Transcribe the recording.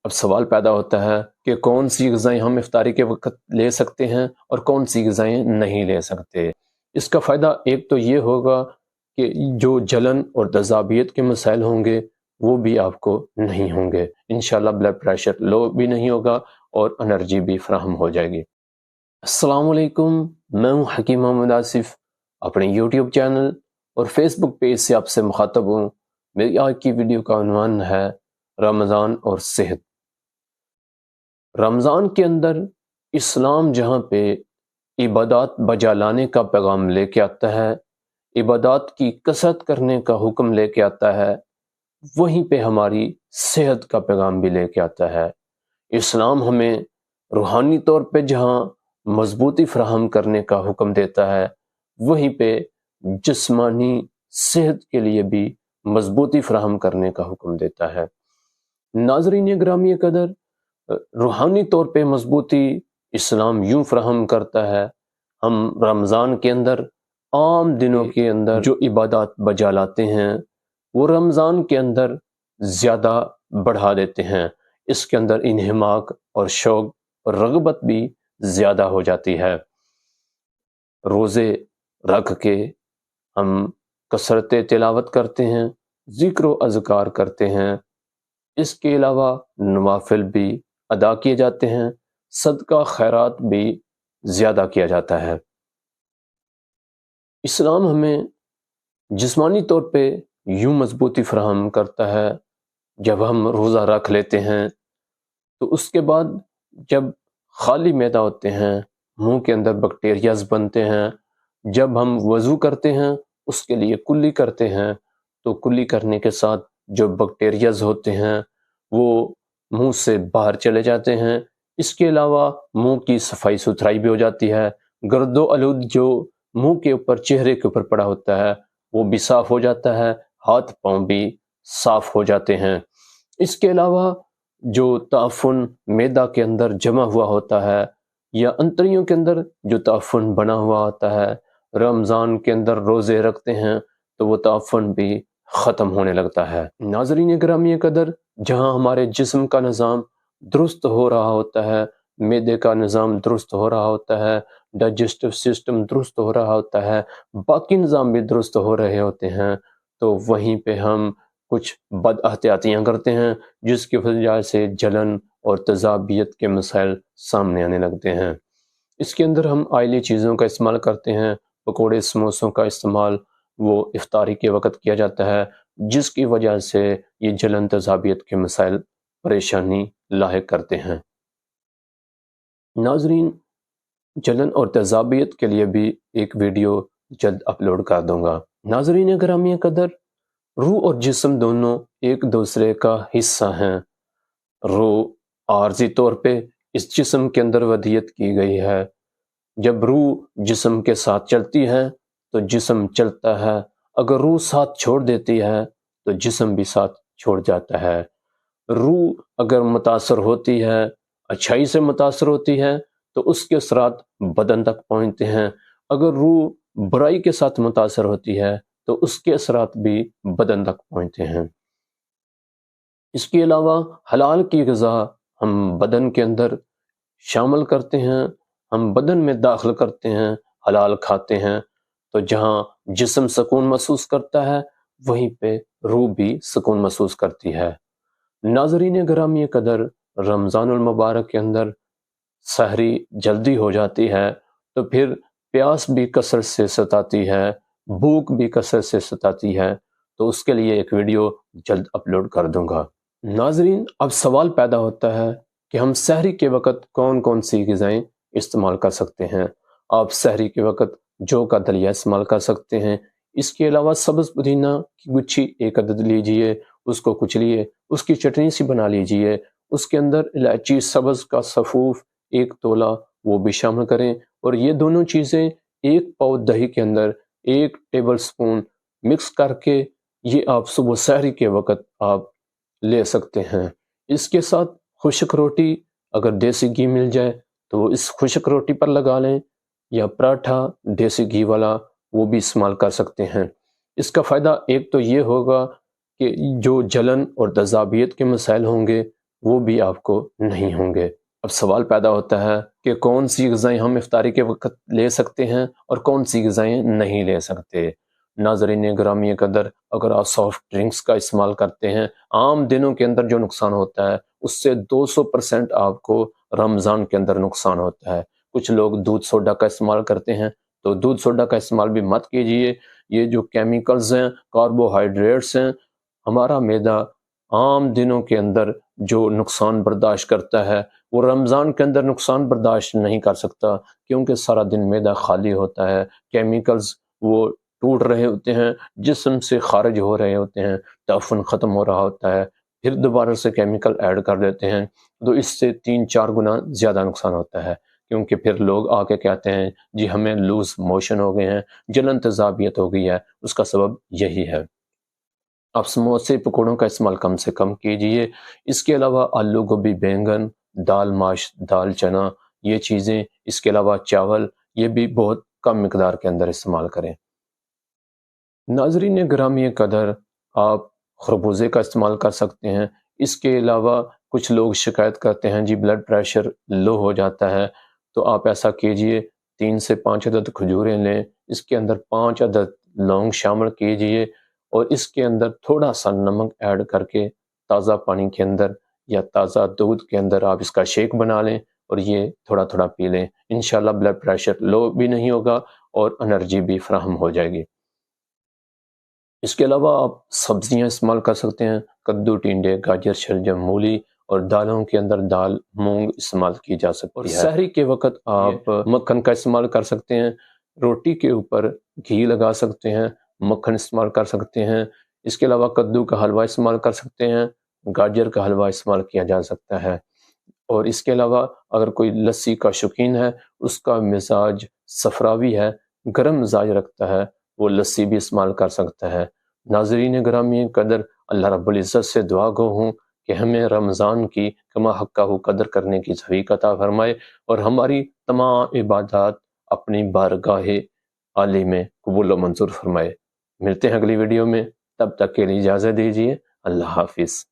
اب سوال پیدا ہوتا ہے کہ کون سی غذائیں ہم افطاری کے وقت لے سکتے ہیں اور کون سی غذائیں نہیں لے سکتے۔ اس کا فائدہ ایک تو یہ ہوگا کہ جو جلن اور تذابیت کے مسائل ہوں گے وہ بھی آپ کو نہیں ہوں گے، انشاءاللہ بلڈ پریشر لو بھی نہیں ہوگا اور انرجی بھی فراہم ہو جائے گی۔ السلام علیکم، میں ہوں حکیم محمد آصف، اپنے یوٹیوب چینل اور فیس بک پیج سے آپ سے مخاطب ہوں۔ میری آج کی ویڈیو کا عنوان ہے رمضان اور صحت۔ رمضان کے اندر اسلام جہاں پہ عبادات بجا لانے کا پیغام لے کے آتا ہے، عبادات کی کثرت کرنے کا حکم لے کے آتا ہے، وہیں پہ ہماری صحت کا پیغام بھی لے کے آتا ہے۔ اسلام ہمیں روحانی طور پہ جہاں مضبوطی فراہم کرنے کا حکم دیتا ہے، وہیں پہ جسمانی صحت کے لیے بھی مضبوطی فراہم کرنے کا حکم دیتا ہے۔ ناظرین گرامی قدر، روحانی طور پہ مضبوطی اسلام یوں فراہم کرتا ہے، ہم رمضان کے اندر عام دنوں کے اندر جو عبادات بجا لاتے ہیں وہ رمضان کے اندر زیادہ بڑھا دیتے ہیں، اس کے اندر انہماک اور شوق اور رغبت بھی زیادہ ہو جاتی ہے۔ روزے رکھ کے ہم کثرت تلاوت کرتے ہیں، ذکر و اذکار کرتے ہیں، اس کے علاوہ نوافل بھی ادا کیے جاتے ہیں، صدقہ خیرات بھی زیادہ کیا جاتا ہے۔ اسلام ہمیں جسمانی طور پہ یوں مضبوطی فراہم کرتا ہے، جب ہم روزہ رکھ لیتے ہیں تو اس کے بعد جب خالی معدہ ہوتے ہیں، منہ کے اندر بیکٹیریاز بنتے ہیں، جب ہم وضو کرتے ہیں اس کے لیے کلی کرتے ہیں تو کلی کرنے کے ساتھ جو بیکٹیریاز ہوتے ہیں وہ منہ سے باہر چلے جاتے ہیں۔ اس کے علاوہ منہ کی صفائی ستھرائی بھی ہو جاتی ہے، گرد و آلود جو منہ کے اوپر چہرے کے اوپر پڑا ہوتا ہے وہ بھی صاف ہو جاتا ہے، ہاتھ پاؤں بھی صاف ہو جاتے ہیں۔ اس کے علاوہ جو تعفن معدہ کے اندر جمع ہوا ہوتا ہے یا انتڑیوں کے اندر جو تعفن بنا ہوا ہوتا ہے، رمضان کے اندر روزے رکھتے ہیں تو وہ تعفن بھی ختم ہونے لگتا ہے۔ ناظرین گرامی قدر، جہاں ہمارے جسم کا نظام درست ہو رہا ہوتا ہے، معدے کا نظام درست ہو رہا ہوتا ہے، ڈائجسٹو سسٹم درست ہو رہا ہوتا ہے، باقی نظام بھی درست ہو رہے ہوتے ہیں، تو وہیں پہ ہم کچھ بد احتیاطیاں کرتے ہیں جس کی وجہ سے جلن اور تذابیت کے مسائل سامنے آنے لگتے ہیں۔ اس کے اندر ہم آئلی چیزوں کا استعمال کرتے ہیں، پکوڑے سموسوں کا استعمال وہ افطاری کے وقت کیا جاتا ہے، جس کی وجہ سے یہ جلن تذابیت کے مسائل پریشانی لاحق کرتے ہیں۔ ناظرین، جلن اور تذابیت کے لیے بھی ایک ویڈیو جلد اپلوڈ کر دوں گا۔ ناظرین گرامی قدر، روح اور جسم دونوں ایک دوسرے کا حصہ ہیں۔ روح عارضی طور پہ اس جسم کے اندر ودیت کی گئی ہے، جب روح جسم کے ساتھ چلتی ہے تو جسم چلتا ہے، اگر روح ساتھ چھوڑ دیتی ہے تو جسم بھی ساتھ چھوڑ جاتا ہے۔ روح اگر متاثر ہوتی ہے، اچھائی سے متاثر ہوتی ہے تو اس کے اثرات بدن تک پہنچتے ہیں، اگر روح برائی کے ساتھ متاثر ہوتی ہے تو اس کے اثرات بھی بدن تک پہنچتے ہیں۔ اس کے علاوہ حلال کی غذا ہم بدن کے اندر شامل کرتے ہیں، ہم بدن میں داخل کرتے ہیں، حلال کھاتے ہیں، تو جہاں جسم سکون محسوس کرتا ہے وہیں پہ روح بھی سکون محسوس کرتی ہے۔ ناظرین گرامی قدر، رمضان المبارک کے اندر سحری جلدی ہو جاتی ہے تو پھر پیاس بھی کثرت سے ستاتی ہے، بھوک بھی کثرت سے ستاتی ہے، تو اس کے لیے ایک ویڈیو جلد اپلوڈ کر دوں گا۔ ناظرین، اب سوال پیدا ہوتا ہے کہ ہم سحری کے وقت کون کون سی غذائیں استعمال کر سکتے ہیں۔ آپ سحری کے وقت جو کا دلیہ استعمال کر سکتے ہیں، اس کے علاوہ سبز پودینہ کی گچھی ایک عدد لیجئے، اس کو کچلیے، اس کی چٹنی سی بنا لیجئے، اس کے اندر الائچی سبز کا صفوف 1 تولہ وہ بھی شامل کریں، اور یہ دونوں چیزیں ایک پاؤ دہی کے اندر 1 ٹیبل سپون مکس کر کے یہ آپ صبح سحری کے وقت آپ لے سکتے ہیں۔ اس کے ساتھ خشک روٹی اگر دیسی گھی مل جائے تو اس خشک روٹی پر لگا لیں، یا پراٹھا دیسی گھی والا وہ بھی استعمال کر سکتے ہیں۔ اس کا فائدہ ایک تو یہ ہوگا کہ جو جلن اور تذابیت کے مسائل ہوں گے وہ بھی آپ کو نہیں ہوں گے۔ اب سوال پیدا ہوتا ہے کہ کون سی غذائیں ہم افطاری کے وقت لے سکتے ہیں اور کون سی غذائیں نہیں لے سکتے۔ ناظرین گرامی قدر، اگر آپ سافٹ ڈرنکس کا استعمال کرتے ہیں عام دنوں کے اندر جو نقصان ہوتا ہے اس سے 200% آپ کو رمضان کے اندر نقصان ہوتا ہے۔ کچھ لوگ دودھ سوڈا کا استعمال کرتے ہیں تو دودھ سوڈا کا استعمال بھی مت کیجئے۔ یہ جو کیمیکلز ہیں، کاربوہائیڈریٹس ہیں، ہمارا معدہ عام دنوں کے اندر جو نقصان برداشت کرتا ہے وہ رمضان کے اندر نقصان برداشت نہیں کر سکتا، کیونکہ سارا دن معدہ خالی ہوتا ہے، کیمیکلز وہ ٹوٹ رہے ہوتے ہیں، جسم سے خارج ہو رہے ہوتے ہیں، تعفن ختم ہو رہا ہوتا ہے، پھر دوبارہ سے کیمیکل ایڈ کر دیتے ہیں تو اس سے 3-4 گنا زیادہ نقصان ہوتا ہے، کیونکہ پھر لوگ آ کے کہتے ہیں جی ہمیں لوز موشن ہو گئے ہیں، جلن تیزابیت ہو گئی ہے۔ اس کا سبب یہی ہے۔ آپ سموسے پکوڑوں کا استعمال کم سے کم کیجئے۔ اس کے علاوہ آلو گوبھی بینگن، دال ماش، دال چنا، یہ چیزیں، اس کے علاوہ چاول، یہ بھی بہت کم مقدار کے اندر استعمال کریں۔ ناظرین گرامی قدر، آپ خربوزے کا استعمال کر سکتے ہیں۔ اس کے علاوہ کچھ لوگ شکایت کرتے ہیں جی بلڈ پریشر لو ہو جاتا ہے، تو آپ ایسا کیجئے 3 سے 5 عدد کھجوریں لیں، اس کے اندر 5 عدد لونگ شامل کیجئے اور اس کے اندر تھوڑا سا نمک ایڈ کر کے تازہ پانی کے اندر یا تازہ دودھ کے اندر آپ اس کا شیک بنا لیں اور یہ تھوڑا تھوڑا پی لیں۔ انشاءاللہ بلڈ پریشر لو بھی نہیں ہوگا اور انرجی بھی فراہم ہو جائے گی۔ اس کے علاوہ آپ سبزیاں استعمال کر سکتے ہیں، کدو، ٹینڈے، گاجر، شلجم، مولی، اور دالوں کے اندر دال مونگ استعمال کی جا سکتی ہے۔ اور سحری کے وقت آپ مکھن کا استعمال کر سکتے ہیں، روٹی کے اوپر گھی لگا سکتے ہیں، مکھن استعمال کر سکتے ہیں۔ اس کے علاوہ کدو کا حلوہ استعمال کر سکتے ہیں، گاجر کا حلوہ استعمال کیا جا سکتا ہے۔ اور اس کے علاوہ اگر کوئی لسی کا شوقین ہے، اس کا مزاج صفراوی ہے، گرم مزاج رکھتا ہے، وہ لسی بھی استعمال کر سکتا ہے۔ ناظرین گرامی قدر، اللہ رب العزت سے دعا گو ہوں کہ ہمیں رمضان کی کما حقہ قدر کرنے کی توفیق عطا فرمائے اور ہماری تمام عبادات اپنی بارگاہ عالی میں قبول و منظور فرمائے۔ ملتے ہیں اگلی ویڈیو میں، تب تک کے لیے اجازت دیجیے۔ اللہ حافظ۔